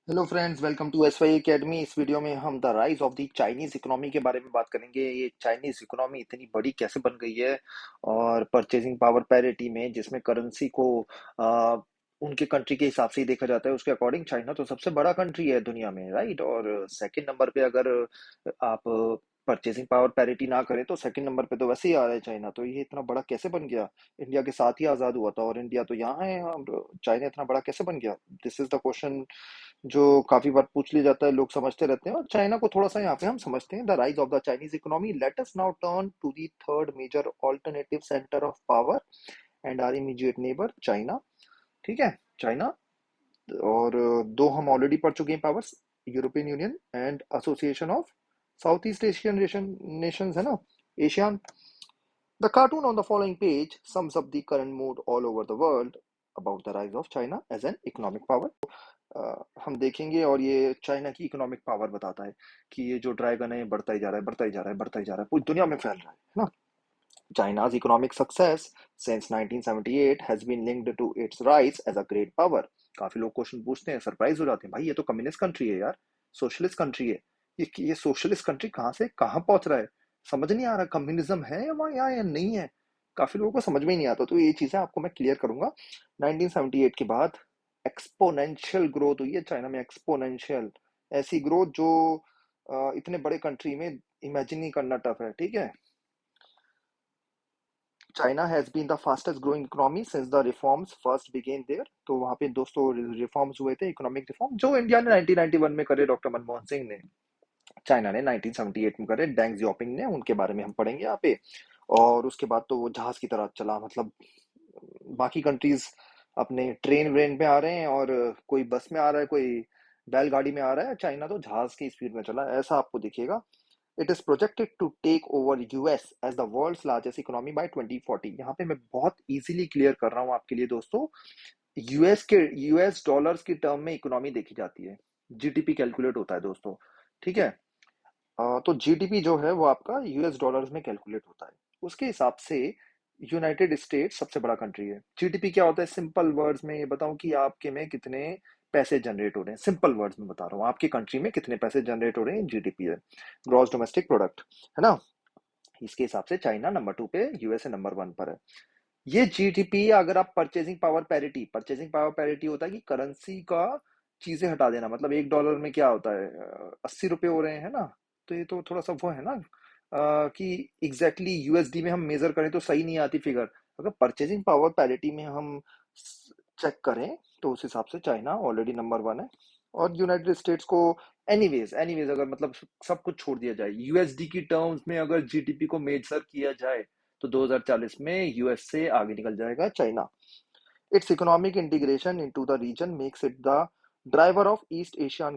Hello friends, welcome to S Y academy. इस video में हम the rise of the Chinese economy के बारे में बात करेंगे। ये चाइनीज इकोनॉमी इतनी बड़ी कैसे बन गई है, और परचेजिंग पावर पैरिटी में जिसमें करेंसी को आ, उनके कंट्री के हिसाब से ही देखा जाता है, उसके अकॉर्डिंग चाइना तो सबसे बड़ा कंट्री है दुनिया में, राइट। और सेकंड नंबर पे अगर आप परचेजिंग पावर पैरिटी ना करें तो सेकंड नंबर पे तो वैसे ही आ रहा है चाइना। तो ये इतना बड़ा कैसे बन गया? इंडिया के साथ ही आजाद हुआ था और इंडिया तो यहाँ है, चाइना इतना बड़ा कैसे बन गया? दिस इज द क्वेश्चन जो काफी बार पूछ लिया जाता है, लोग समझते रहते हैं। और चाइना को थोड़ा सा यहाँ पे हम समझते हैं। The rise of the Chinese economy. Let us now turn to the third major alternative centre of power and our immediate neighbour China. ठीक है, चाइना। और दो हम ऑलरेडी पढ़ चुके हैं powers, European union and association of south east Asian Nations, है ना, ASEAN. The cartoon on the following page sums up the current mood all over the world about the rise of China as an economic power. हम देखेंगे और ये China की economic power बताता है कि ये जो ड्रैगन है बढ़ता ही जा रहा है, बढ़ता ही जा रहा है, बढ़ता ही जा रहा है, पूरी दुनिया में फैल रहा है ना। China's economic success since 1978 has been linked to its rise as a great power. काफी लोग क्वेश्चन पूछते हैं, सरप्राइज हो जाते हैं, भाई ये तो कम्युनिस्ट कंट्री है यार, सोशलिस्ट कंट्री है। ये सोशलिस्ट कंट्री कहाँ से कहाँ पहुंच रहा है? समझ नहीं आ रहा, कम्युनिज्म है वहाँ या नहीं है। काफी लोगों को समझ में ही नहीं आता, तो ये चीजें आपको मैं क्लियर करूंगा। 1978 के बाद एक्सपोनेंशियल ग्रोथ हुई है चाइना में, एक्सपोनेंशियल। ऐसी ग्रोथ जो इतने बड़े कंट्री में इमेजिन नहीं करना टफ है, ठीक है। China has been the fastest growing economy since the reforms first begin there. तो वहां पे दोस्तों रिफॉर्म्स हुए थे, इकोनॉमिक रिफॉर्म जो इंडिया ने 1991 में करे, डॉक्टर मनमोहन सिंह ने। चाइना ने 1978 में करे, डेंग जियाओपिंग ने। उनके बारे में हम पढ़ेंगे यहाँ पे। और उसके बाद तो वो जहाज की तरह चला, मतलब बाकी कंट्रीज अपने ट्रेन व्रेन में आ रहे हैं, और कोई बस में आ रहा है, कोई बैलगाड़ी में आ रहा है, चाइना तो जहाज की स्पीड में चला, ऐसा आपको दिखेगा। It is projected to take over US as the world's largest economy by 2040। यहाँ पे मैं बहुत इजीली क्लियर कर रहा हूँ आपके लिए दोस्तों। यूएस डॉलर्स की टर्म में इकोनॉमी देखी जाती है, जीडीपी कैलकुलेट होता है दोस्तों, ठीक है। तो जीडीपी जो है वो आपका यूएस डॉलर्स में कैलकुलेट होता है। उसके हिसाब से यूनाइटेड स्टेट्स सबसे बड़ा कंट्री है। जीडीपी क्या होता है? सिंपल वर्ड्स में ये बताऊं कि आपके में कितने पैसे जनरेट हो रहे हैं, सिंपल वर्ड्स में बता रहा हूँ, आपकी कंट्री में कितने पैसे जनरेट हो रहे हैं, जीडीपी है, ग्रॉस डोमेस्टिक प्रोडक्ट, है ना। इसके हिसाब से चाइना नंबर 2 पे, यूएसए नंबर 1 पर है। ये जीडीपी अगर आप परचेजिंग पावर पैरिटी होता है कि करेंसी का चीजें हटा देना, मतलब $1 में क्या होता है, 80 रुपए हो रहे हैं ना। तो ये तो थोड़ा सा वो है ना, कि एग्जैक्टली यूएसडी में हम मेजर करें तो सही नहीं आती फिगर। अगर परचेजिंग पावर पैरिटी में हम चेक करें तो उस हिसाब से चाइना ऑलरेडी नंबर 1 है। और यूनाइटेड स्टेट्स को एनीवेज एनीवेज अगर मतलब सब कुछ छोड़ दिया जाए, यूएसडी की टर्म्स में अगर जीडीपी को मेजर किया जाए तो 2040 में यूएस से आगे निकल जाएगा China. Its economic integration into the region makes it the driver of East Asian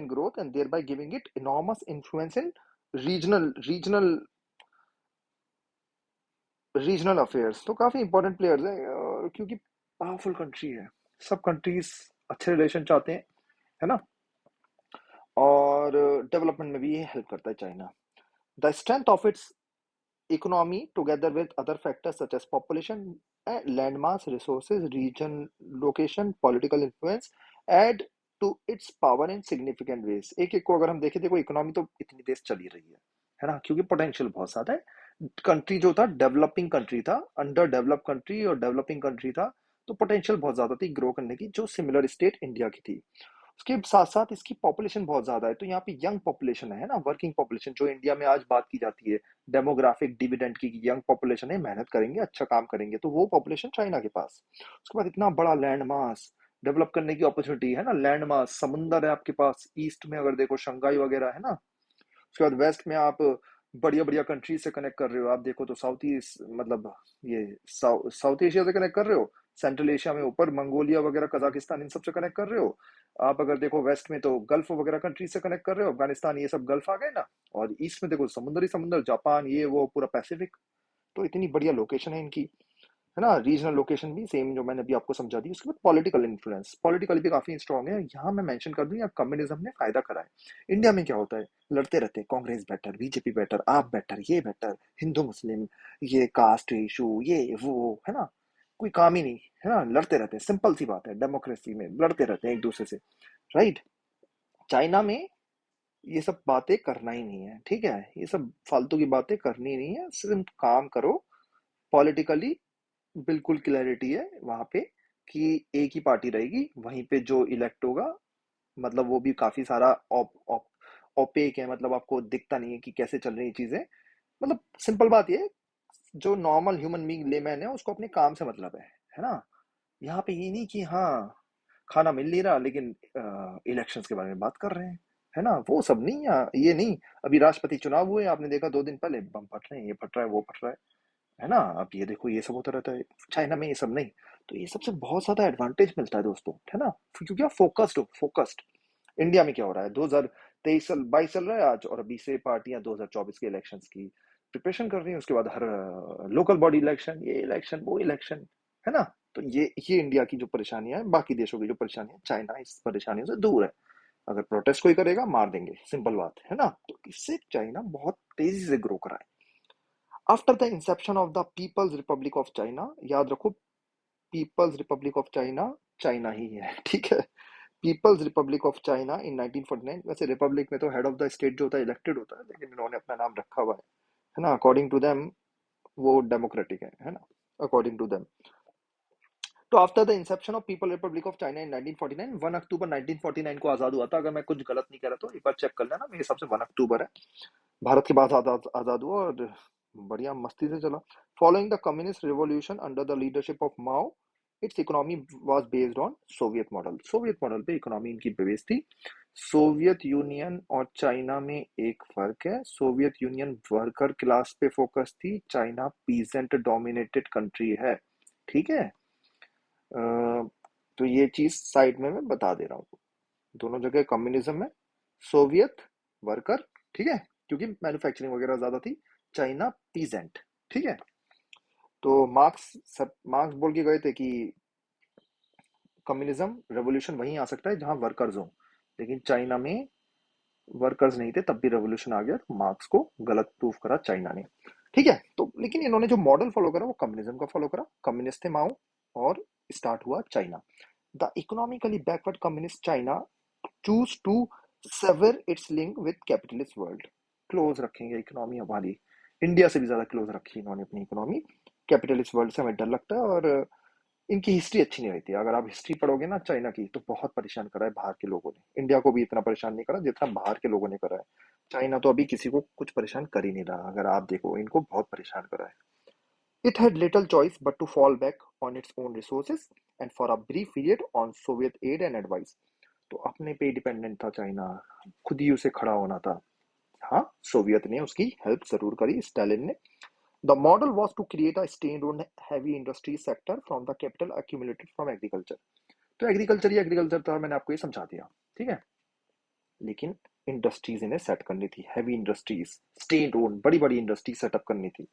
growth and thereby giving it enormous influence in regional regional affairs. तो काफी इंपॉर्टेंट प्लेयर्स हैं, क्योंकि पावरफुल कंट्री है, सब कंट्रीज अच्छे relation चाहते हैं, है ना। और डेवलपमेंट में भी ये हेल्प करता है China. The strength of its economy together with other factors such as population, landmass, resources, region, location, political influence add to its power in significant ways। एक एक को अगर हम देखें, देखो इकोनॉमी तो इतनी देर चली रही है ना, क्योंकि पोटेंशियल बहुत ज्यादा है। कंट्री जो था डेवलपिंग कंट्री था, अंडर डेवलप कंट्री और डेवलपिंग कंट्री था, तो पोटेंशियल बहुत ज्यादा थी ग्रो करने की, जो सिमिलर स्टेट इंडिया की थी। उसके साथ साथ इसकी पॉपुलेशन बहुत ज्यादा है, तो यहाँ पे यंग पॉपुलेशन है ना, वर्किंग पॉपुलेशन, जो इंडिया में आज बात की जाती है डेमोग्राफिक डिविडेंड की, यंग पॉपुलेशन है, मेहनत करेंगे, अच्छा काम करेंगे, तो वो पॉपुलेशन चाइना के पास। उसके बाद इतना बड़ा लैंड मास, डेवलप करने की अपॉर्चुनिटी है ना, लैंड मास, समुंदर है आपके पास, ईस्ट में अगर देखो शंघाई वगैरह है ना। उसके बाद वेस्ट में आप बढ़िया बढ़िया कंट्री से कनेक्ट कर रहे हो, आप देखो तो साउथ ईस्ट, मतलब ये साउथ एशिया से कनेक्ट कर रहे हो, सेंट्रल एशिया में ऊपर मंगोलिया वगैरह, कजाकिस्तान, इन सब से कनेक्ट कर रहे हो। आप अगर देखो वेस्ट में तो गल्फ वगैरह कंट्री से कनेक्ट कर रहे हो, अफगानिस्तान, ये सब गल्फ आ गए ना। और ईस्ट में देखो समुद्री समुद्र, जापान, ये वो पूरा पैसिफिक। तो इतनी बढ़िया लोकेशन है इनकी, है ना। रीजनल लोकेशन भी सेम जो मैंने अभी आपको समझा दी। उसके बाद पॉलिटिकल इन्फ्लुएंस, पॉलिटिकल भी काफी स्ट्रांग है। यहाँ मैं मेंशन कर दूं, यहाँ कम्युनिज्म ने फायदा करा है। इंडिया में क्या होता है, लड़ते रहते हैं, कांग्रेस बेटर, बीजेपी बेटर, आप बेटर, ये बेटर, हिंदू मुस्लिम, ये कास्ट इशू, ये वो, है ना। कोई काम ही नहीं है ना, लड़ते रहते हैं, सिंपल सी बात है, डेमोक्रेसी में लड़ते रहते हैं एक दूसरे से, राइट। चाइना में ये सब बातें करना ही नहीं है, ठीक है, ये सब फालतू की बातें करनी नहीं है, सिर्फ काम करो। पॉलिटिकली बिल्कुल क्लैरिटी है वहां पे कि एक ही पार्टी रहेगी, वहीं पे जो इलेक्ट होगा, मतलब वो भी काफी सारा ओपेक है, मतलब आपको दिखता नहीं है कि कैसे चल रही चीजें। मतलब सिंपल बात ये है, जो नॉर्मल ह्यूमन बीइंग लेमैन है उसको अपने काम से मतलब है ना। यहाँ पे ये नहीं कि हाँ खाना मिल नहीं रहा लेकिन इलेक्शंस के बारे में बात कर रहे हैं, है ना, वो सब नहीं, ये नहीं। अभी राष्ट्रपति चुनाव हुए, आपने देखा 2 दिन पहले बम फट रहे हैं, ये फट रहा है, वो फट रहा है ना। अब ये देखो ये सब होता रहता है, चाइना में ये सब नहीं। तो ये सबसे बहुत ज्यादा एडवांटेज मिलता है दोस्तों, है ना, क्योंकि आप फोकस्ड हो, फोकस्ड। इंडिया में क्या हो रहा है, 2023 चल 22 चल रहा है आज, और अभी से पार्टियां 2024 के इलेक्शंस की प्रिपरेशन कर रही हैं, उसके बाद हर लोकल बॉडी इलेक्शन, ये इलेक्शन वो इलेक्शन, है ना। तो ये इंडिया की जो परेशानियां हैं, बाकी देशों की जो परेशानियां, चाइना इस परेशानियों से दूर है। अगर प्रोटेस्ट कोई करेगा मार देंगे, सिंपल बात है ना। तो इससे चाइना बहुत तेजी से ग्रो करा है। After the inception of the People's Republic of China, याद रखो, People's Republic of China China ही है, ठीक है। People's Republic of China in 1949, वैसे रिपब्लिक में तो हेड ऑफ द स्टेट जो होता है इलेक्टेड होता है, लेकिन इन्होंने अपना नाम रखा हुआ है ना, अकॉर्डिंग टू देम वो डेमोक्रेटिक है ना, अकॉर्डिंग टू देम। तो after the inception of people Republic of China in 1949, 1 अक्टूबर 1949 को आजाद हुआ था। अगर मैं कुछ गलत नहीं कह रहा तो एक बार चेक कर लेना, मेरे हिसाब से 1 अक्टूबर है। भारत के बाद आजाद आजाद हुआ, और बढ़िया मस्ती से चला। Following the communist revolution under the leadership of Mao, it's economy was based on Soviet model. Soviet model पे इकोनॉमी इनकी बेस्ड थी। सोवियत यूनियन और चाइना में एक फर्क है, सोवियत यूनियन वर्कर क्लास पे फोकस थी, चाइना पीजेंट डोमिनेटेड कंट्री है, ठीक है। तो ये चीज साइड में मैं बता दे रहा हूँ, दोनों जगह कम्युनिज्म है। सोवियत वर्कर, ठीक है, क्योंकि मैन्युफैक्चरिंग वगैरह ज्यादा थी। चाइना पीजेंट, ठीक है। तो मार्क्स, सब मार्क्स बोल के गए थे कि कम्युनिज्म रेवोल्यूशन वहीं आ सकता है जहां वर्कर्स हो, लेकिन चाइना में वर्कर्स नहीं थे तब भी रेवोल्यूशन आ गया, तो मार्क्स को गलत प्रूफ करा चाइना ने, ठीक है। तो लेकिन इन्होंने जो मॉडल फॉलो करा वो कम्युनिज्म का फॉलो करा, कम्युनिस्ट थे माओ, और स्टार्ट हुआ China. The economically backward communist China choose to sever its link with capitalist world. Close रखेंगे इकोनॉमी हमारी, इंडिया से भी ज्यादा क्लोज रखी इन्होंने अपनी इकोनॉमी, कैपिटलिस्ट वर्ल्ड से हमें डर लगता है। और इनकी हिस्ट्री अच्छी नहीं रहती, अगर आप हिस्ट्री पढ़ोगे ना चाइना की, तो बहुत परेशान करा है बाहर के लोगों ने, इंडिया को भी इतना परेशान नहीं करा जितना बाहर के लोगों ने करा है। चाइना तो अभी किसी को कुछ परेशान कर ही नहीं रहा, अगर आप देखो इनको बहुत परेशान करा है। It had little choice but to fall back on its own resources and for a brief period on Soviet aid and advice. तो अपने पे डिपेंडेंट था चाइना, खुद ही उसे खड़ा होना था। हाँ, सोवियत ने उसकी हेल्प जरूर करी, स्टालिन ने। The model was to create a state owned heavy industry sector from the capital accumulated from agriculture. तो एग्रीकल्चर ही एग्रीकल्चर था, मैंने आपको ये समझा दिया, ठीक है। लेकिन इंडस्ट्रीज इन्हें सेट करनी थी, हैवी इंडस्ट्रीज, स्टेट ओन बड़ी बड़ी इंडस्ट्री सेटअप करनी थी।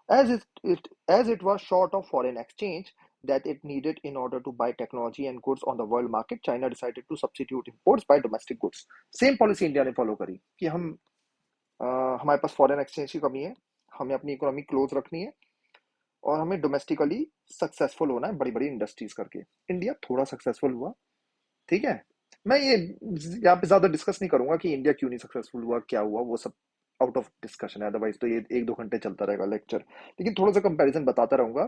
As it was short of foreign exchange that it needed in order to buy technology and goods on the world market, China decided to substitute imports by domestic goods. Same policy India ने follow करी कि हमारे पास foreign exchange की कमी है, हमें अपनी economy close रखनी है, और हमें डोमेस्टिकली सक्सेसफुल होना है बड़ी बड़ी इंडस्ट्रीज करके। इंडिया थोड़ा सक्सेसफुल हुआ, ठीक है। मैं ये यहाँ पे ज्यादा डिस्कस नहीं करूंगा कि इंडिया क्यों नहीं सक्सेसफुल हुआ, क्या हुआ, वो सब आउट ऑफ डिस्कशन है, अदरवाइज तो ये 1-2 घंटे चलता रहेगा लेक्चर। लेकिन थोड़ा सा कंपैरिजन बताता रहूंगा।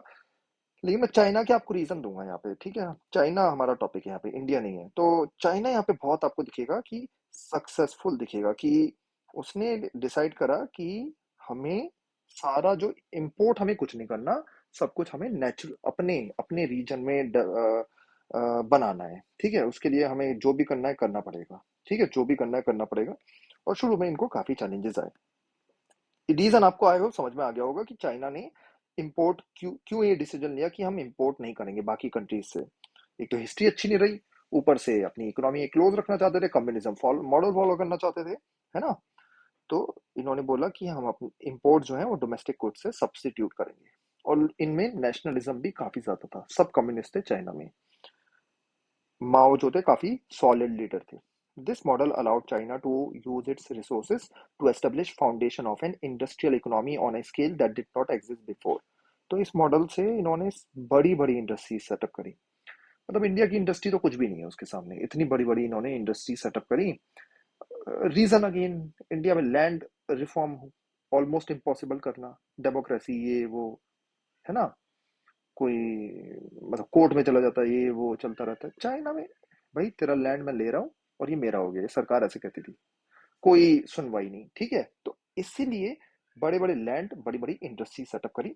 लेकिन मैं चाइना के आपको रीजन दूंगा यहाँ पे, ठीक है। चाइना हमारा टॉपिक है यहाँ पे, इंडिया नहीं है। तो चाइना यहाँ पे बहुत आपको दिखेगा कि सक्सेसफुल दिखेगा, कि उसने डिसाइड करा कि हमें सारा जो इम्पोर्ट, हमें कुछ नहीं करना, सब कुछ हमें नेचुरल अपने अपने रीजन में बनाना है, ठीक है। उसके लिए हमें जो भी करना है करना पड़ेगा, ठीक है, जो भी करना है करना पड़ेगा। और शुरू में इनको काफी चैलेंजेस आए। रीजन आपको आए हो समझ में आ गया होगा कि चाइना ने इंपोर्ट क्यों क्यों ये डिसीजन लिया कि हम इंपोर्ट नहीं करेंगे बाकी कंट्रीज से। एक तो हिस्ट्री अच्छी नहीं रही, ऊपर से अपनी इकोनॉमी क्लोज रखना चाहते थे, कम्युनिज्म मॉडल फॉलो करना चाहते थे, है ना। तो इन्होंने बोला कि हम अपने इंपोर्ट जो है वो डोमेस्टिक गुड से सब्स्टिट्यूट करेंगे। और इनमें नेशनलिज्म भी काफी ज्यादा था, सब कम्युनिस्ट थे चाइना में। माओ जो थे काफी सॉलिड लीडर थे। This model allowed China to use its resources to establish foundation of an industrial economy on a scale that did not exist before. तो इस मॉडल से इन्होंने बड़ी बड़ी इंडस्ट्री सेटअप करी। मतलब इंडिया की इंडस्ट्री तो कुछ भी नहीं है उसके सामने, इतनी बड़ी बड़ी इन्होंने इंडस्ट्री सेटअप करी। रीजन अगेन, इंडिया में लैंड रिफॉर्म ऑलमोस्ट इम्पॉसिबल करना, डेमोक्रेसी ये वो, है ना, कोई मतलब कोर्ट में चला जाता है, ये वो चलता रहता है। चाइना में भाई तेरा लैंड मैं ले रहा हूँ और ये मेरा हो गया, ये सरकार ऐसे कहती थी, कोई सुनवाई नहीं, ठीक है। तो इसीलिए बड़े बड़े लैंड, बड़ी बड़ी इंडस्ट्री सेटअप करी।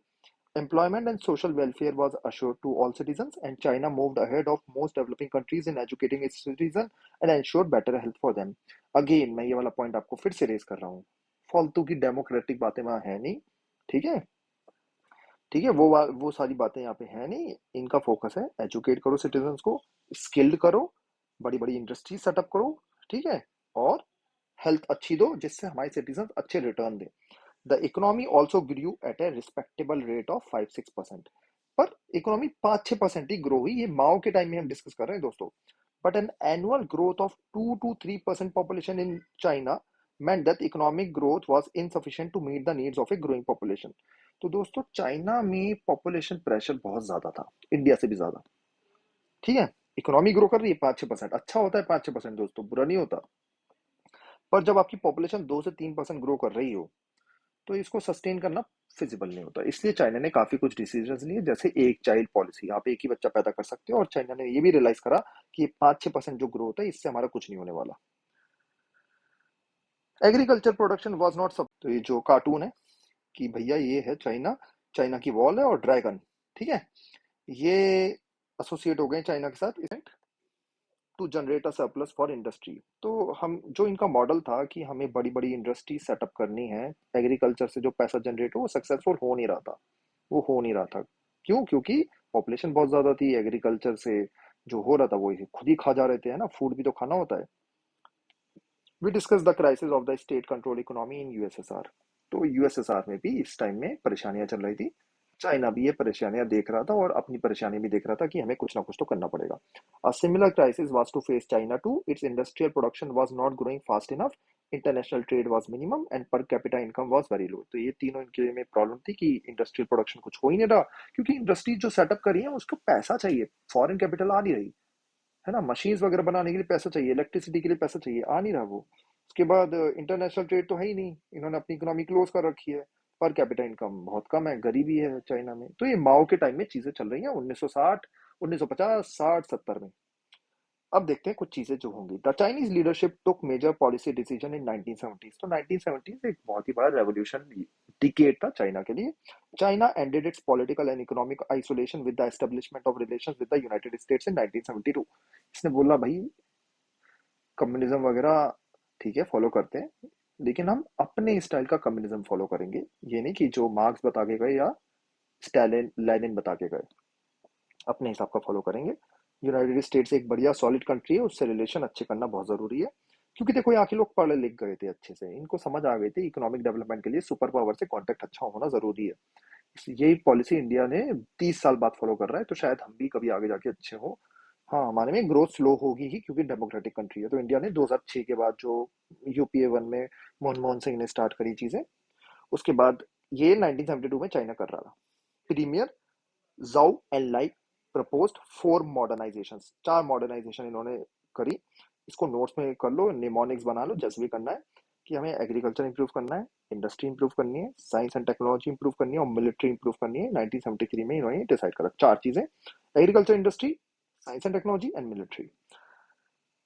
Employment and social welfare was assured to all citizens, and China moved ahead of most developing countries in educating its citizens and ensured better health for them. Again, मैं ये वाला point आपको फिर से raise कर रहा हूँ, फालतू की डेमोक्रेटिक बातें वहां है नहीं, ठीक है। ठीक है, वो सारी बातें यहाँ पे है नहीं। इनका फोकस है एजुकेट करो सिटीजन्स को, स्किल्ड करो, बड़ी बड़ी इंडस्ट्री सेटअप करो, ठीक है, और हेल्थ अच्छी दो जिससे हमारे सिटीजन अच्छे रिटर्न दें। The economy also grew at a respectable rate of 5-6%। पर इकोनॉमी 5-6% ही ग्रो हुई, ये माओ के टाइम में हम डिस्कस कर रहे हैं दोस्तों। But an annual growth of 2 to 3% population in China meant that economic growth was insufficient to meet the needs of a growing population। तो दोस्तों चाइना में पॉपुलेशन प्रेशर बहुत ज्यादा था, इंडिया से भी ज्यादा, ठीक है। इकोनॉमी ग्रो कर रही है 5-6%, अच्छा होता है 5-6% दोस्तों, बुरा नहीं होता। पर जब आपकी पॉपुलेशन 2 से 3% ग्रो कर रही हो तो इसको सस्टेन करना फिजिबल नहीं होता। इसलिए चाइना ने काफी कुछ डिसीजन लिए, जैसे एक चाइल्ड पॉलिसी, आप एक ही बच्चा पैदा कर सकते हो। और चाइना ने ये भी रियलाइज करा कि 5-6% जो ग्रोथ है इससे हमारा कुछ नहीं होने वाला। एग्रीकल्चर प्रोडक्शन वाज नॉट सब। तो ये जो कार्टून है कि भैया ये है चाइना, चाइना की वॉल है और ड्रैगन, ठीक है, ये एसोसिएट हो गए चाइना के साथ to generate a surplus for industry. तो हम जो इनका मॉडल था कि हमें बड़ी बड़ी इंडस्ट्री सेटअप करनी है, एग्रीकल्चर से जो पैसा जनरेट हो, वो सक्सेसफुल हो नहीं रहा था। वो हो नहीं रहा था क्यों? क्योंकि पॉपुलेशन बहुत ज्यादा थी, एग्रीकल्चर से जो हो रहा था वो खुद ही खा जा रहे थे, है ना, फूड भी तो खाना होता है। We discuss the crisis of the state control economy in USSR. तो यूएसएसआर में भी इस टाइम में परेशानियां चल रही थी, चाइना भी ये परेशानियां देख रहा था और अपनी परेशानी भी देख रहा था कि हमें कुछ ना कुछ तो करना पड़ेगा। A similar crisis was to face China too, its industrial production was not growing fast enough, international trade was minimum and per capita income was very low. तो ये तीनों इनके में प्रॉब्लम थी कि इंडस्ट्रियल प्रोडक्शन कुछ हो ही नहीं रहा, क्योंकि इंडस्ट्री जो सेटअप करी है उसको पैसा चाहिए, फॉरेन कैपिटल आ नहीं रही, है ना, मशीन्स वगैरह बनाने के लिए पैसा चाहिए, इलेक्ट्रिसिटी के लिए पैसा चाहिए, आ नहीं रहा वो। उसके बाद इंटरनेशनल ट्रेड तो है ही नहीं, इन्होंने अपनी इकोनॉमी क्लोज कर रखी है, पर कैपिटा इनकम बहुत कम है, गरीबी है चाइना में। तो ये माओ के टाइम में चीजें चल रही हैं, 1960, 1950, 60, 70 में। अब देखते हैं कुछ चीजें जो होंगी। The Chinese leadership took major policy decision in 1970s। तो 1970s एक बहुत ही बड़ा रेवोल्यूशन डिकेड था चाइना के लिए। China ended it's political and economic isolation with the establishment of relations with the United states in 1972। इसने बोला भाई कम्युनिज्म वगैरह ठीक है फॉलो करते हैं, लेकिन हम अपने स्टाइल का कम्युनिज्म फॉलो करेंगे, ये नहीं कि जो मार्क्स बता के गए या स्टालिन लेनिन बता के गए, अपने हिसाब का फॉलो करेंगे। यूनाइटेड स्टेट्स एक बढ़िया सॉलिड कंट्री है, उससे रिलेशन अच्छे करना बहुत जरूरी है। क्योंकि देखो यहाँ के लोग पढ़े लिख गए थे अच्छे से, इनको समझ आ गई थी इकोनॉमिक डेवलपमेंट के लिए सुपर पावर से कॉन्टेक्ट अच्छा होना जरूरी है। यही पॉलिसी इंडिया ने 30 साल बाद फॉलो कर रहा है, तो शायद हम भी कभी आगे जाके अच्छे हो। हाँ, हमारे में ग्रोथ स्लो होगी ही क्योंकि डेमोक्रेटिक कंट्री है। तो इंडिया ने 2006 के बाद जो यूपीए वन में मनमोहन सिंह ने स्टार्ट करी चीजें, उसके बाद ये 1972 में चाइना कर रहा था। Premier Zhou and like proposed 4 modernisation, 4 modernisation इन्होंने करी। इसको नोट्स में कर लो, निमोनिक्स बना लो, जैसे भी करना है कि हमें एग्रीकल्चर इंप्रूव करना है, इंडस्ट्री इंप्रूव करनी है, साइंस एंड टेक्नोलॉजी इंप्रूव करनी है और मिलिट्री इंप्रूव करनी है। 1973 में इन्होंने डिसाइड करा 4 चीजें, agriculture, industry, science and technology and military.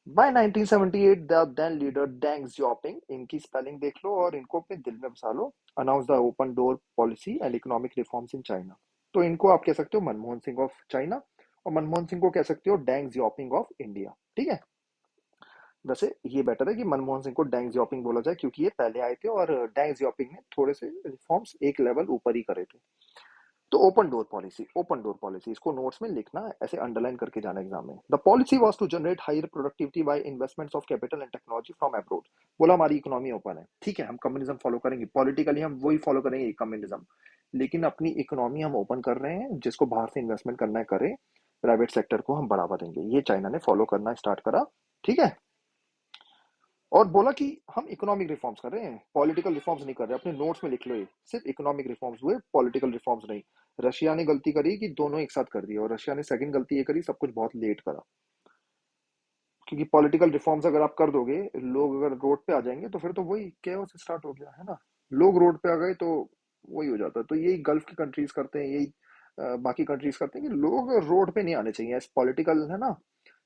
By 1978 the then leader Deng Xiaoping, इनकी स्पेलिंग देख लो और इनको अपने दिल में बसा लो, announce the open door policy and economic reforms in China. तो इनको आप कह सकते हो मनमोहन सिंह ऑफ चाइना, और मनमोहन सिंह को कह सकते हो डेंग जियाओपिंग ऑफ इंडिया, ठीक है। वैसे ये बेटर है कि मनमोहन सिंह को डेंग जियाओपिंग बोला जाए, क्योंकि ये पहले आए थे और डेंग जियाओपिंग ने थोड़े से रिफॉर्म्स एक लेवल ऊपर ही करे थे। तो open door policy, open door policy इसको नोट्स में लिखना, ऐसे अंडरलाइन करके जाना एग्जाम में। The policy was to generate higher productivity by investments of capital and technology from abroad. बोला हमारी इकोनॉमी ओपन है, ठीक है, हम कम्युनिज्म फॉलो करेंगे, पॉलिटिकली हम वही फॉलो करेंगे कम्युनिज्म, लेकिन अपनी इकोनॉमी हम ओपन कर रहे हैं, जिसको बाहर से इन्वेस्टमेंट करना है करें, प्राइवेट सेक्टर को हम बढ़ावा देंगे। ये चाइना ने फॉलो करना स्टार्ट करा, ठीक है। और बोला कि हम इकोनॉमिक रिफॉर्म्स कर रहे हैं, पॉलिटिकल रिफॉर्म्स नहीं कर रहे। अपने नोट्स में लिख लो, ये सिर्फ इकोनॉमिक रिफॉर्म्स हुए, पॉलिटिकल रिफॉर्म्स नहीं। रशिया ने गलती करी कि दोनों एक साथ कर दिया, और रशिया ने सेकंड गलती ये करी, सब कुछ बहुत लेट करा। क्योंकि पॉलिटिकल रिफॉर्म्स अगर आप कर दोगे, लोग अगर रोड पे आ जाएंगे, तो फिर तो वही केओस स्टार्ट हो गया है ना। लोग रोड पे आ गए तो वही हो जाता है। तो यही गल्फ की कंट्रीज करते हैं, यही बाकी कंट्रीज करते हैं कि लोग रोड पे नहीं आने चाहिए एज पॉलिटिकल, है ना।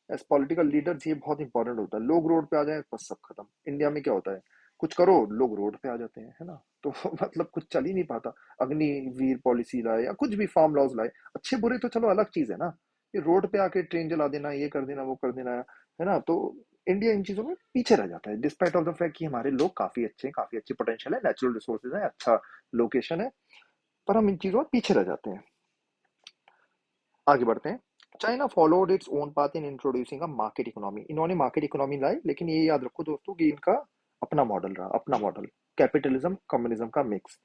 एज पॉलिटिकल लीडर्स ये बहुत इंपॉर्टेंट होता है। लोग रोड पे आ जाए बस सब खत्म। इंडिया में क्या होता है, कुछ करो लोग रोड पे आ जाते हैं, है ना। तो मतलब कुछ चल ही नहीं पाता। अग्निवीर पॉलिसी लाए या कुछ भी फार्म लॉज लाए, अच्छे बुरे तो चलो अलग चीज है ना। ये रोड पे आके ट्रेन जला देना, ये कर देना, वो कर देना, है ना। तो इंडिया इन चीजों में पीछे रह जाता है, डिस्पाइट ऑफ द फैक्ट कि हमारे लोग काफी अच्छे हैं, काफी अच्छी पोटेंशियल है, नेचुरल रिसोर्सेज है, अच्छा लोकेशन है, पर हम इन चीजों में पीछे रह जाते हैं। आगे बढ़ते हैं। China followed its own path in introducing a market economy. इन्होंने मार्केट इकोनॉमी लाई, लेकिन ये याद रखो दोस्तों कि इनका अपना मॉडल रहा, अपना मॉडल, कैपिटलिज्म कम्युनिज्म का mix.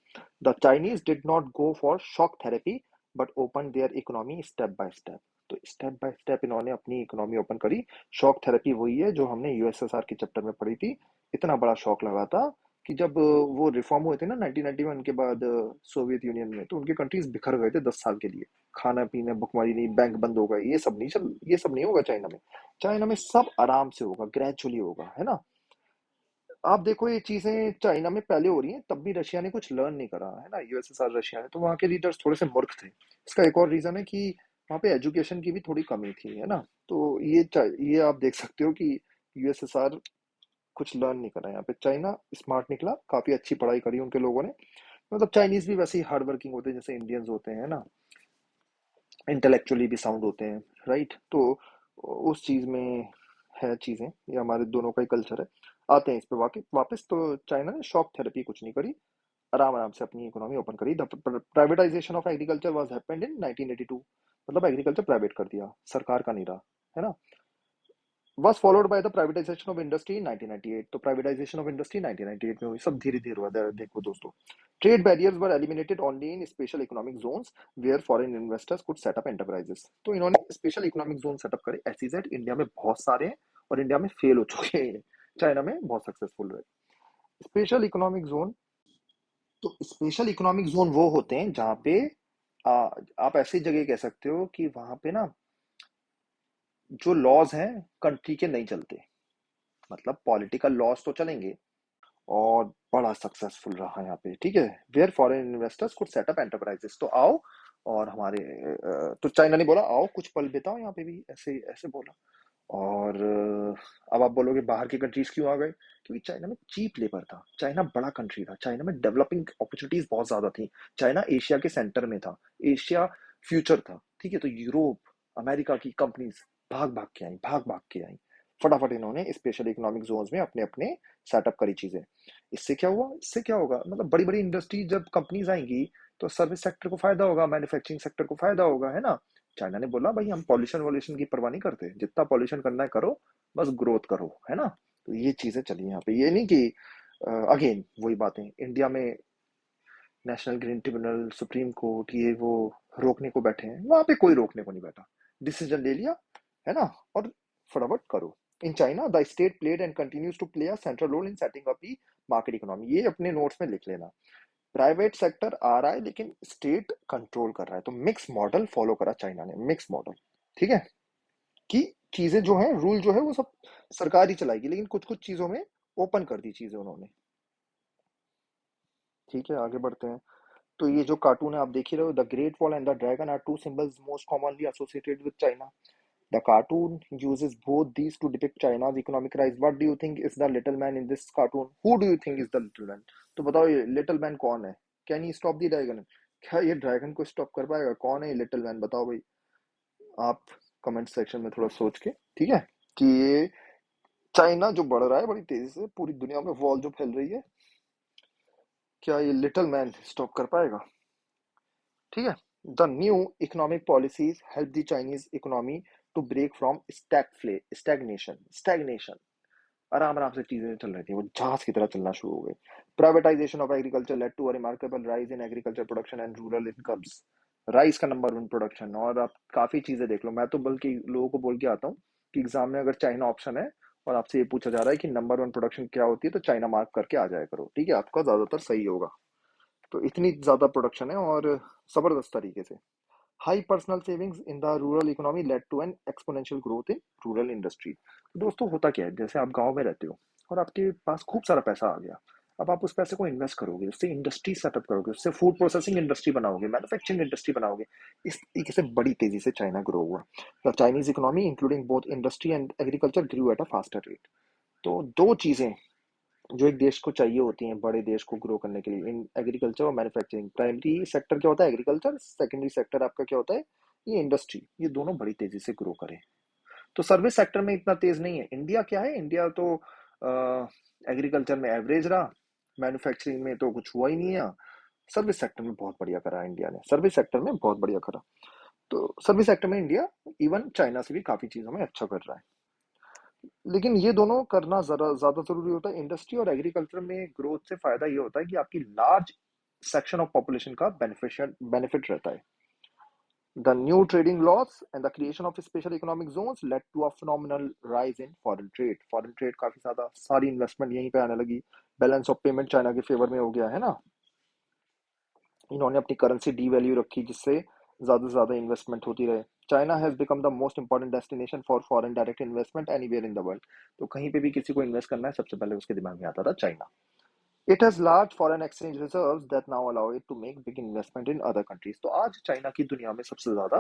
The Chinese did not go for shock therapy, but open there economy step by step. तो स्टेप बाय स्टेप इन्होंने अपनी इकोनॉमी ओपन करी। शॉक थेरेपी वही है जो हमने यूएसएसआर के चैप्टर में पढ़ी थी। इतना बड़ा शॉक लगा था कि जब वो रिफॉर्म हुए थे ना 1991 के बाद सोवियत यूनियन में, तो उनके कंट्रीज बिखर गए थे 10 साल के लिए। खाना पीना भुखमरी नहीं, बैंक बंद हो गए, ये सब नहीं होगा चाइना में। चाइना में सब आराम से होगा, ग्रेजुअली होगा, है ना। आप देखो ये चीजें चाइना में पहले हो रही हैं, तब भी रशिया ने कुछ लर्न नहीं करा, है ना। यूएसएसआर रशिया ने, तो वहाँ के लीडर्स थोड़े से मूर्ख थे। इसका एक और रीजन है कि वहाँ पे एजुकेशन की भी थोड़ी कमी थी, है ना। तो ये आप देख सकते हो कि यूएसएसआर कुछ लर्न नहीं करा। यहाँ पे चाइना स्मार्ट निकला, काफी अच्छी पढ़ाई करी उनके लोगों ने। मतलब चाइनीज भी वैसे ही हार्ड वर्किंग होते हैं जैसे इंडियंस होते हैं ना, इंटेलेक्चुअली भी साउंड होते हैं, राइट। तो उस चीज में है चीजें, ये हमारे दोनों का ही कल्चर है। आते हैं इस पे वापस। तो चाइना ने शॉक थेरेपी कुछ नहीं करी, आराम आराम से अपनी इकोनॉमी ओपन करी। The privatisation of agriculture was happened in 1982। मतलब एग्रीकल्चर प्राइवेट कर दिया, सरकार का नहीं रहा, है ना। was followed by the privatization of industry in 1998। तो प्राइवेटाइजेशन ऑफ इंडस्ट्री 1998 में हुई। सब धीरे धीरे हुआ। देखो दोस्तों, trade barriers were eliminated only in special economic zones where foreign investors could set up enterprises. तो इन्होंने स्पेशल इकोनॉमिक जोन सेटअप करे। एसईजेड इंडिया में बहुत सारे हैं, और इंडिया में फेल हो चुके हैं। चाइना में बहुत सक्सेसफुल रहे स्पेशल इकोनॉमिक जोन। तो स्पेशल इकोनॉमिक जोन वो होते हैं जहाँ पे आ, आप ऐसी जगह कह सकते हो कि वहां पे ना जो लॉज हैं कंट्री के नहीं चलते। मतलब पॉलिटिकल लॉस तो चलेंगे, और बड़ा सक्सेसफुल रहा यहाँ पे, ठीक है। Where foreign investors could set up enterprises. तो आओ, और हमारे तो चाइना ने बोला आओ कुछ पल बिताओ यहाँ पे भी, ऐसे ऐसे बोला। और अब आप बोलोगे बाहर की कंट्रीज क्यों आ गए, क्योंकि चाइना में चीप लेबर था। चाइना बड़ा कंट्री था, चाइना में डेवलपिंग अपॉर्चुनिटीज बहुत ज्यादा थी। चाइना एशिया के सेंटर में था, एशिया फ्यूचर था, ठीक है। तो यूरोप अमेरिका की कंपनीज भाग भाग के आई, भाग भाग के आई। फटाफट इन्होंने स्पेशल इकोनॉमिक जोन्स में अपने अपने सेटअप करी चीजें। इससे क्या हुआ, इससे क्या होगा, मतलब बड़ी बड़ी इंडस्ट्री जब कंपनीज आएंगी, तो सर्विस सेक्टर को फायदा होगा, मैन्युफैक्चरिंग सेक्टर को फायदा होगा, है ना। चाइना ने बोला भाई हम पॉल्यूशन वॉल्यूशन की परवाह नहीं करते, जितना पॉल्यूशन करना है करो, बस ग्रोथ करो, है ना। तो ये चीजें चली यहाँ पे। ये नहीं कि अगेन वही बातें इंडिया में national green tribunal, supreme court, ये वो रोकने को बैठे हैं, वहां पे कोई रोकने को नहीं बैठा। डिसीजन ले लिया, है ना, और फटाफट करो। In China the state played and continues to play a central role in setting up the market economy. ये अपने नोट्स में लिख लेना। प्राइवेट सेक्टर आ रहा है लेकिन स्टेट कंट्रोल कर रहा है। तो मिक्स मॉडल फॉलो करा चाइना ने, मिक्स मॉडल, ठीक है। कि चीजें जो है, रूल जो है वो सब सरकार ही चलाएगी, लेकिन कुछ कुछ चीजों में ओपन कर दी चीजें उन्होंने, ठीक है। आगे बढ़ते हैं। तो ये जो कार्टून है आप देख ही रहे हो, the Great Wall and the dragon are two symbols most commonly associated with China. The cartoon uses both these to depict China's economic rise. What do you think is the little man in this cartoon? Who do you think is the little man? तो बताओ ये little man कौन है? Can he stop the dragon? क्या ये dragon को stop कर पाएगा? कौन है ये लिटिल मैन, बताओ भाई। आप कमेंट सेक्शन में थोड़ा सोच के, ठीक है, कि ये चाइना जो बढ़ रहा है बड़ी तेजी से, पूरी दुनिया में वॉल जो फैल रही है, क्या ये लिटिल मैन स्टॉप कर पाएगा? ठीक है। The new economic policies help the Chinese economy to break from stagnation. आराम आराम से चीजें चल रही थी, वो जहाज की तरह चलना शुरू हो गई। Privatisation of agriculture led to a remarkable rise in agriculture production and rural incomes. Rice का नंबर वन प्रोडक्शन। और आप काफी चीजें देख लो, मैं तो बल्कि लोगों को बोल के आता हूँ कि एग्जाम में अगर चाइना ऑप्शन है, और आपसे ये पूछा जा रहा है कि नंबर वन प्रोडक्शन क्या होती है, तो चाइना मार्क करके आ जाया करो, ठीक है, आपका ज्यादातर सही होगा। तो इतनी ज्यादा प्रोडक्शन है और जबरदस्त तरीके से। High personal savings in the rural economy led to an exponential growth in rural industry. दोस्तों होता क्या है, जैसे आप गांव में रहते हो और आपके पास खूब सारा पैसा आ गया, अब आप उस पैसे को इन्वेस्ट करोगे, उससे इंडस्ट्री सेटअप करोगे, उससे फूड प्रोसेसिंग इंडस्ट्री बनाओगे, मैन्युफैक्चरिंग इंडस्ट्री बनाओगे। इस तरीके से बड़ी तेजी से चाइना ग्रो हुआ। The Chinese economy including both industry and agriculture grew at a faster rate. तो दो चीजें जो एक देश को चाहिए होती हैं बड़े देश को ग्रो करने के लिए, इन एग्रीकल्चर और मैन्युफैक्चरिंग। प्राइमरी सेक्टर क्या होता है, एग्रीकल्चर। सेकेंडरी सेक्टर आपका क्या होता है, ये इंडस्ट्री। ये दोनों बड़ी तेजी से ग्रो करें। तो सर्विस सेक्टर में इतना तेज नहीं है। इंडिया क्या है, इंडिया तो एग्रीकल्चर में एवरेज रहा, मैन्युफैक्चरिंग में तो कुछ हुआ ही नहीं है। सर्विस सेक्टर में बहुत बढ़िया करा इंडिया ने, सर्विस सेक्टर में बहुत बढ़िया करा। तो सर्विस सेक्टर में इंडिया इवन चाइना से भी काफी चीजों में अच्छा कर रहा है। लेकिन ये दोनों करना जरा ज्यादा जरूरी होता है। इंडस्ट्री और एग्रीकल्चर में ग्रोथ से फायदा ये होता है कि आपकी लार्ज सेक्शन ऑफ पॉपुलेशन का बेनिफिट रहता है। The new trading laws and the creation of special economic zones led to a phenomenal rise in foreign trade. Foreign trade काफी ज्यादा, सारी इन्वेस्टमेंट यहीं पे आने लगी। बैलेंस ऑफ पेमेंट चाइना के फेवर में हो गया है ना। इन्होंने अपनी करेंसी डीवैल्यू रखी जिससे ज्यादा से ज्यादा इन्वेस्टमेंट होती रहे। China has become the most important destination for foreign direct investment anywhere in the world. तो कहीं पे भी किसी को इन्वेस्ट करना है, सबसे पहले उसके दिमाग में आता था China. It has large foreign exchange reserves that now allow it to make big investment in other countries. तो आज चाइना की दुनिया में सबसे ज्यादा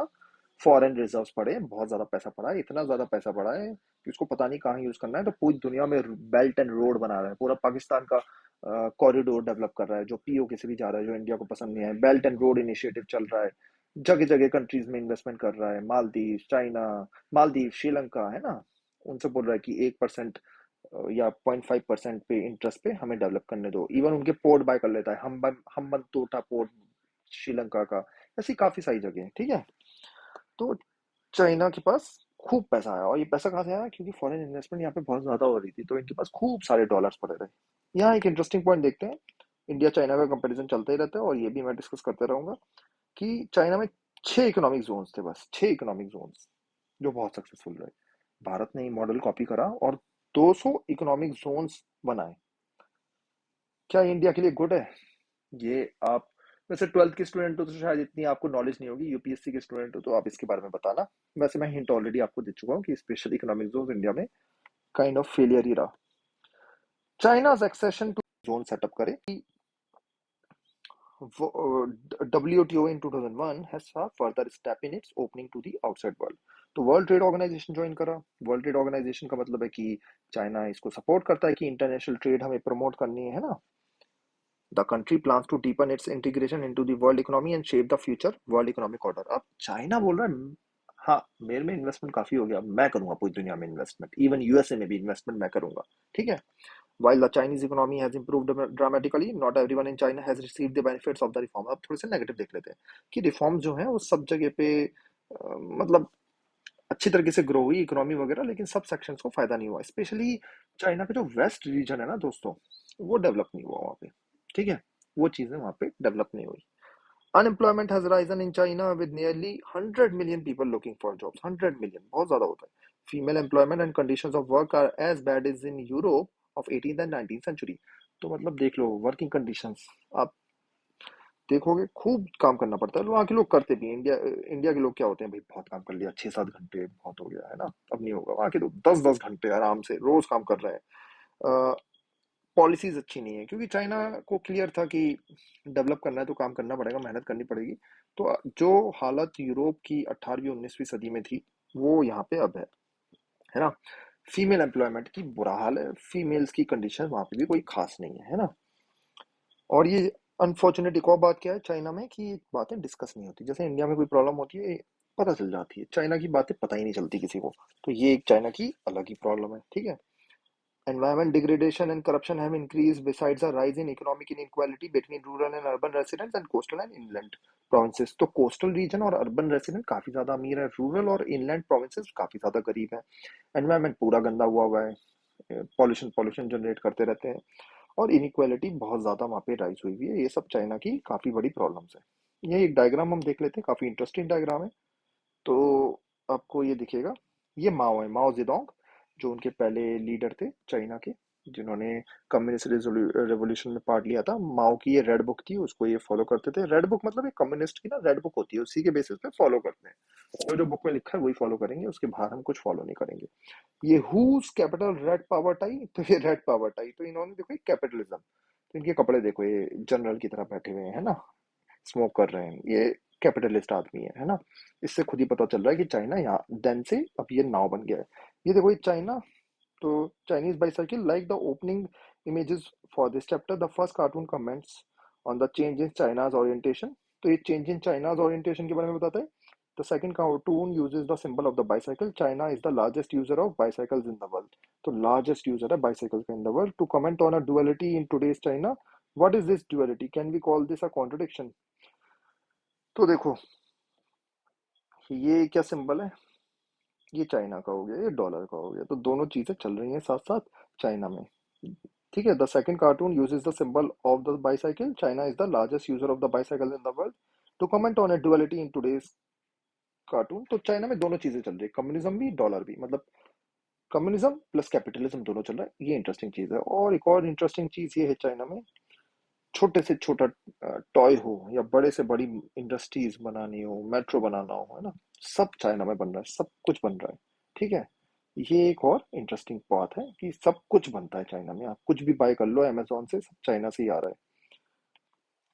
फॉरेन रिजर्व्स पड़े हैं, बहुत ज्यादा पैसा पड़ा है, इतना ज्यादा पैसा पड़ा है कि उसको पता नहीं कहाँ यूज करना है। तो पूरी दुनिया में बेल्ट एंड रोड बना रहा है, पूरा पाकिस्तान का कॉरिडोर डेवलप कर रहा है, जो पीओके से भी जा रहा है, जो इंडिया को पसंद नहीं है। बेल्ट एंड रोड इनिशिएटिव चल रहा है, जगह जगह कंट्रीज में इन्वेस्टमेंट कर रहा है। मालदीव, चाइना, मालदीव, श्रीलंका है ना, उनसे बोल रहा है कि 1% या 0.5% पे इंटरेस्ट पे हमें डेवलप करने दो। इवन उनके पोर्ट बाय कर लेता है, हम्बनतोटा पोर्ट श्रीलंका का। ऐसी काफी सारी जगह है, ठीक है। तो चाइना के पास खूब पैसा आया, और ये पैसा कहाँ से आया, क्योंकि फॉरेन इन्वेस्टमेंट यहाँ पे बहुत ज्यादा हो रही थी, तो इनके पास खूब सारे डॉलर्स पड़े रहे। यहाँ एक इंटरेस्टिंग पॉइंट देखते हैं। इंडिया चाइना का कंपैरिजन चलता ही रहता है और ये भी मैं डिस्कस करते रहूंगा कि चाइना में 6 इकोनॉमिक जोन्स थे, बस 6 इकोनॉमिक जोन्स, जो बहुत सक्सेसफुल रहे। भारत ने मॉडल कॉपी करा और 200 इकोनॉमिक जोन्स बनाए। क्या ये इंडिया के लिए गुड है? ये आप वैसे 12th के स्टूडेंट हो तो शायद इतनी आपको नॉलेज नहीं होगी, यूपीएससी के स्टूडेंट हो तो आप इसके बारे में बताना। वैसे मैं हिंट ऑलरेडी आपको दे चुका हूँ कि स्पेशल इकोनॉमिक जोन इंडिया में काइंड ऑफ फेलियर ही रहा। चाइना's accession to zone सेटअप करे कि WTO in 2001 has a further step in its opening to the outside world। तो वर्ल्ड ट्रेड ऑर्गेनाइजेशन ज्वाइन करा। वर्ल्ड ट्रेड ऑर्गेनाइजेशन का मतलब है कि चाइना इसको सपोर्ट करता है कि इंटरनेशनल ट्रेड हमें प्रमोट करनी है ना। The country plans to deepen its integration into the world economy and shape the future world economic order। अब चाइना बोल रहा है हाँ, मेरे में इन्वेस्टमेंट काफी हो गया, मैं करूंगा पूरी दुनिया में इन्वेस्टमेंट, इवन यूएसए में भी इन्वेस्टमेंट मैं करूंगा, ठीक है। While the Chinese economy has improved dramatically, not everyone in China has received the benefits of the reform। अब थोड़े से नेगेटिव देख लेते हैं कि रिफॉर्म जो है वो सब जगह पे मतलब अच्छी तरीके से ग्रो हुई इकोनॉमी वगैरह, लेकिन सब सेक्शंस को फायदा नहीं हुआ। स्पेशली चाइना का जो वेस्ट रीजन है ना दोस्तों, वो डेवलप नहीं हुआ वहाँ पे, ठीक है। वो चीजें वहाँ पे डेवलप नहीं हुई। Unemployment has risen in China with nearly 100 million people looking for jobs. 100 million बहुत ज्यादा होता है। Female employment and conditions of work are as bad as in Europe of 18th and 19th century. तो मतलब देख लो working conditions, आप देखोगे खूब काम करना पड़ता है। वहाँ के लोग करते भी हैं। इंडिया इंडिया के लोग क्या होते हैं, भाई बहुत काम कर लिया, 6-7 घंटे बहुत हो गया है ना, अब नहीं होगा। वहाँ के लोग 10-10 घंटे आराम से रोज काम कर रहे हैं। पॉलिसीज अच्छी नहीं है, क्योंकि चाइना को क्लियर था कि डेवलप करना है तो काम करना पड़ेगा, मेहनत करनी पड़ेगी। तो जो हालत यूरोप की 18वीं 19वीं सदी में थी, वो यहाँ पे अब है ना। फीमेल एम्प्लॉयमेंट की बुरा हाल है, फीमेल्स की कंडीशन वहाँ पे भी कोई खास नहीं है ना। और ये अनफॉर्चुनेट एक और बात क्या है चाइना में, कि ये बातें डिस्कस नहीं होती। जैसे इंडिया में कोई प्रॉब्लम होती है पता चल जाती है, चाइना की बातें पता ही नहीं चलती किसी को। तो ये एक चाइना की अलग ही प्रॉब्लम है, ठीक है। Environment degradation and corruption have increased besides a rise in economic inequality between rural and urban residents and coastal and inland provinces। तो कोस्टल रीजन और अर्बन रेसिडेंट काफी ज्यादा अमीर है, रूरल और इनलैंड प्रोविंसेस काफी ज्यादा गरीब है। एनवायरमेंट पूरा गंदा हुआ है, पॉल्यूशन पॉल्यूशन जनरेट करते रहते हैं, और इनइक्वालिटी बहुत ज्यादा वहाँ पे राइज हुई है। ये सब चाइना की काफी बड़ी प्रॉब्लम्स है। ये एक डायग्राम हम देख लेते हैं, काफी इंटरेस्टिंग डायग्राम है। तो आपको ये दिखेगा, ये माओ है, माओ जेडोंग। जो उनके पहले लीडर थे चाइना के, जिन्होंने कम्युनिस्ट रेवोल्यूशन में पार्ट लिया था। माओ की ये रेड बुक थी, उसको ये फॉलो करते थे। रेड बुक मतलब एक कम्युनिस्ट की ना रेड बुक होती है, उसी के बेसिस पे फॉलो करते हैं। तो जो बुक में लिखा है वही फॉलो करेंगे, उसके बाहर हम कुछ फॉलो नहीं करेंगे। ये हुज कैपिटल रेड पावर टाई, तो ये रेड पावर टाई तो इन्होंने देखो कैपिटलिज्म, तो इनके कपड़े देखो, ये जनरल की तरह बैठे हुए हैं, है ना, स्मोक कर रहे हैं, ये कैपिटलिस्ट आदमी है ना। इससे खुद ही पता चल रहा है कि चाइना यहाँ देन से अब ये नाव बन गया है। ये देखो ये चाइना, तो Chinese bicycle like the opening images for this chapter, the first cartoon comments on the change in China's orientation. तो ये चेंज इन चाइनाज ओरिएंटेशन के बारे में बताता है। The second cartoon uses the symbol of the bicycle, China is the largest user of bicycles in the world. तो largest user है bicycle का in the world. To comment on a duality in today's China, what is this duality, can we call this a contradiction. तो देखो ये क्या symbol है, ये China का हो गया, ये डॉलर का हो गया, तो दोनों चीजें चल रही हैं साथ साथ चाइना में। ठीक है, the second cartoon uses the symbol of the bicycle, China is the largest user of the bicycle in the world. To comment on a duality in today's cartoon, तो चाइना में दोनों चीजें चल रही है, कम्युनिज्म भी डॉलर भी, मतलब कम्युनिज्म प्लस कैपिटलिज्म दोनों चल रहा है। ये इंटरेस्टिंग चीज है। और एक और इंटरेस्टिंग चीज ये है चाइना में, छोटे से छोटा टॉय हो या बड़े से बड़ी इंडस्ट्रीज बनानी हो, मेट्रो बनाना हो, है ना, सब चाइना में बन रहा है, सब कुछ बन रहा है। ठीक है, ये एक और इंटरेस्टिंग बात है कि सब कुछ बनता है चाइना में। आप कुछ भी बाय कर लो अमेजोन से, सब चाइना से ही आ रहा है।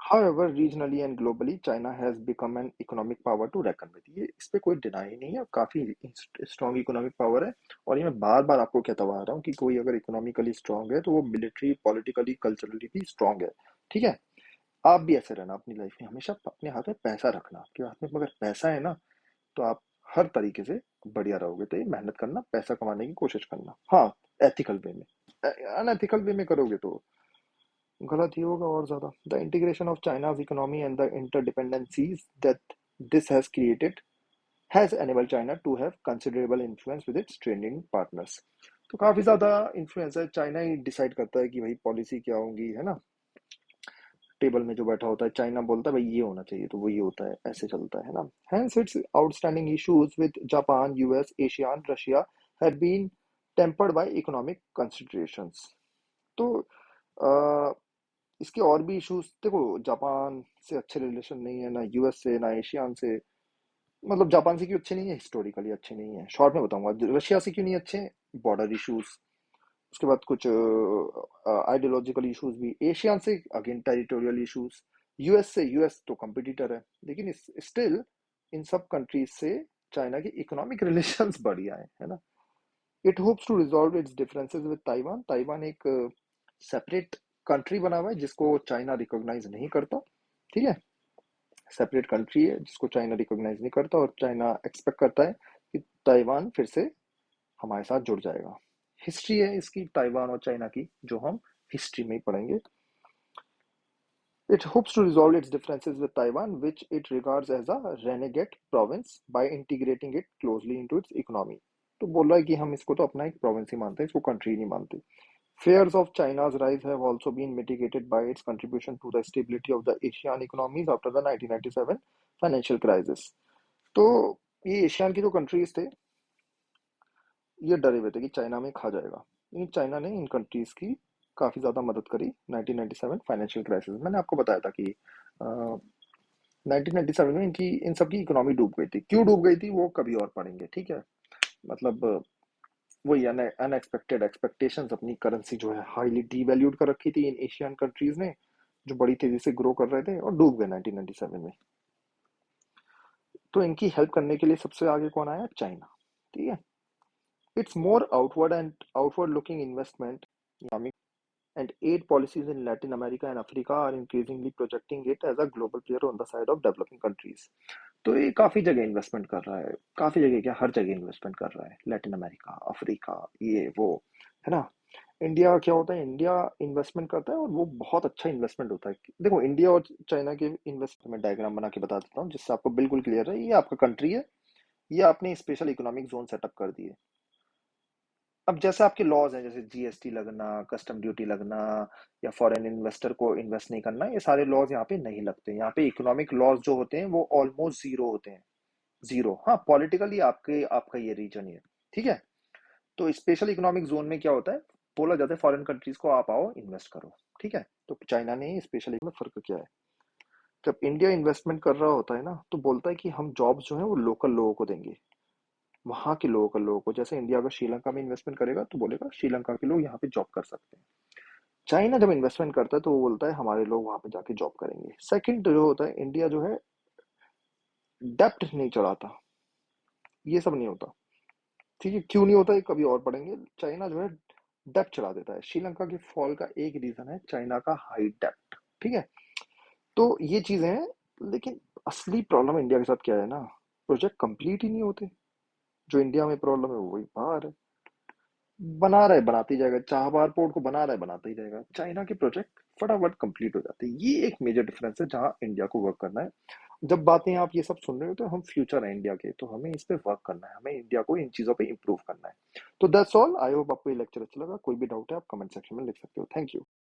However, regionally and globally, China has become an economic power to reckon with. ये इस पे कोई डिनाई नहीं है, काफी स्ट्रॉन्ग इकोनॉमिक पावर है। और ये मैं बार बार आपको कहता हुआ आ रहा हूँ कि कोई अगर इकोनॉमिकली स्ट्रांग है तो वो मिलिट्री, पॉलिटिकली, कल्चरली भी स्ट्रांग है। ठीक है, आप भी ऐसे रहना अपनी लाइफ में, हमेशा अपने हाथ में पैसा रखना। आपके हाथ में अगर पैसा है ना, तो आप हर तरीके से बढ़िया रहोगे। तो ये मेहनत करना, पैसा कमाने की कोशिश करना, हाँ, एथिकल वे में। अनएथिकल वे में करोगे तो गलत ही होगा और ज्यादा। The integration of China's economy and the interdependencies that this has created has enabled China to have considerable influence with its trading partners. तो काफी ज्यादा इन्फ्लुएंस है, चाइना ही डिसाइड करता है कि भाई पॉलिसी क्या होगी, है ना। टेबल में जो बैठा होता है चाइना बोलता है भाई ये होना चाहिए, तो वही होता है, ऐसे चलता है ना। Hence its outstanding issues with Japan, US, Asia and Russia have been tempered by economic considerations. तो इसके और भी इश्यूज देखो, जापान से अच्छे रिलेशन नहीं है ना, यूएस से ना एशियान से। मतलब जापान से क्यों अच्छे नहीं है, हिस्टोरिकली अच्छे नहीं है, शॉर्ट में बताऊंगा। रशिया से क्यों नहीं अच्छे, बॉर्डर इश्यूज। उसके बाद कुछ आइडियोलॉजिकल इश्यूज भी। एशियान से अगेन टेरिटोरियल इश्यूज। यूएस से, यूएस तो कंपिटिटर है, लेकिन स्टिल इन सब कंट्रीज से चाइना की इकोनॉमिक रिलेशंस बढ़िया है ना। It hopes to resolve its differences with Taiwan. Taiwan एक सेपरेट कंट्री बना हुआ है जिसको चाइना रिकॉग्नाइज नहीं करता। ठीक है, सेपरेट कंट्री है जिसको चाइना रिकॉग्नाइज नहीं करता, और चाइना एक्सपेक्ट करता है कि ताइवान फिर से हमारे साथ जुड़ जाएगा। हिस्ट्री है इसकी ताइवान और चाइना की, जो हम हिस्ट्री में ही पढ़ेंगे। It hopes to resolve its differences with Taiwan, which it regards as a renegade province, by integrating it closely into its economy. तो बोल रहा है कि हम इसको तो अपना एक प्रोविंस ही मानते हैं, इसको कंट्री नहीं मानते। Fears of China's rise have also been mitigated by its contribution to the stability of the Asian economies after the 1997 financial crisis. तो ये एशियन की जो कंट्रीज थे, ये डरे हुए थे कि चाइना में खा जाएगा, लेकिन चाइना ने इन कंट्रीज की काफी ज्यादा मदद करी 1997 फाइनेंशियल क्राइसिस। मैंने आपको बताया था कि 1997 में इनकी इन सब की इकोनॉमी डूब गई थी। क्यों डूब गई थी वो कभी और पढ़ेंगे, ठीक है। मतलब वही अनएक्सपेक्टेड एक्सपेक्टेशंस, अपनी करेंसी जो है हाईली डीवैल्यूड कर रखी थी इन एशियन कंट्रीज ने, जो बड़ी तेजी से ग्रो कर रहे थे, और डूब गए 1997 में। तो इनकी हेल्प करने के लिए सबसे आगे कौन आया, चाइना। ठीक है, it's more outward and outward looking investment and aid policies in Latin America and Africa are increasingly projecting it as a global player on the side of developing countries. तो ये काफी जगह इन्वेस्टमेंट कर रहा है, काफी जगह क्या, हर जगह इन्वेस्टमेंट कर रहा है, लैटिन अमेरिका, अफ्रीका, ये वो, है ना। इंडिया क्या होता है, इंडिया इन्वेस्टमेंट करता है और वो बहुत अच्छा इन्वेस्टमेंट होता है। देखो इंडिया और चाइना के इन्वेस्टमेंट में डायग्राम बना के बता देता हूँ जिससे आपको बिल्कुल क्लियर है। ये आपका कंट्री है, ये आपने स्पेशल इकोनॉमिक जोन सेटअप कर दिए। अब जैसे आपके लॉज हैं, जैसे जीएसटी लगना, कस्टम ड्यूटी लगना, या फॉरेन इन्वेस्टर को इन्वेस्ट नहीं करना, ये सारे लॉज यहाँ पे नहीं लगते। यहाँ पे इकोनॉमिक लॉज जो होते हैं वो ऑलमोस्ट जीरो होते हैं। जीरो, हाँ, पॉलिटिकली आपके आपका ये रीजन है, ठीक है। तो स्पेशल इकोनॉमिक जोन में क्या होता है, बोला जाता है फॉरेन कंट्रीज को आप आओ इन्वेस्ट करो, ठीक है। तो चाइना ने स्पेशल में फर्क क्या है, जब इंडिया इन्वेस्टमेंट कर रहा होता है ना तो बोलता है कि हम जॉब्स जो है वो लोकल लोगों को देंगे, वहां के लोगों को। जैसे इंडिया अगर श्रीलंका में इन्वेस्टमेंट करेगा तो बोलेगा श्रीलंका के लोग यहाँ पे जॉब कर सकते हैं। चाइना जब इन्वेस्टमेंट करता है तो वो बोलता है हमारे लोग वहां पे जाके जॉब करेंगे। सेकंड जो होता है, इंडिया जो है डेप्ट नहीं चढ़ाता, ये सब नहीं होता, ठीक है। क्यों नहीं होता ये कभी और पढ़ेंगे। चाइना जो है डेप्ट चढ़ा देता है। श्रीलंका के फॉल का एक रीजन है चाइना का हाई डेप्ट, ठीक है। तो ये चीजें हैं, लेकिन असली प्रॉब्लम इंडिया के साथ क्या है ना, प्रोजेक्ट कंप्लीट ही नहीं होते। जो इंडिया में प्रॉब्लम है वो वही बाहर है, बना रहा है बनाते ही जाएगा, चाबहार पोर्ट को बना रहा है बनाता ही जाएगा। चाइना के प्रोजेक्ट फटाफट कंप्लीट हो जाते हैं, ये एक मेजर डिफरेंस है जहां इंडिया को वर्क करना है। जब बातें आप ये सब सुन रहे हो तो हम फ्यूचर है इंडिया के, तो हमें इस पे वर्क करना है, हमें इंडिया को इन चीजों पे इंप्रूव करना है। तो दैट्स ऑल, आई होप आपको ये लेक्चर अच्छा लगा। कोई भी डाउट है आप कमेंट सेक्शन में लिख सकते हो। Thank you.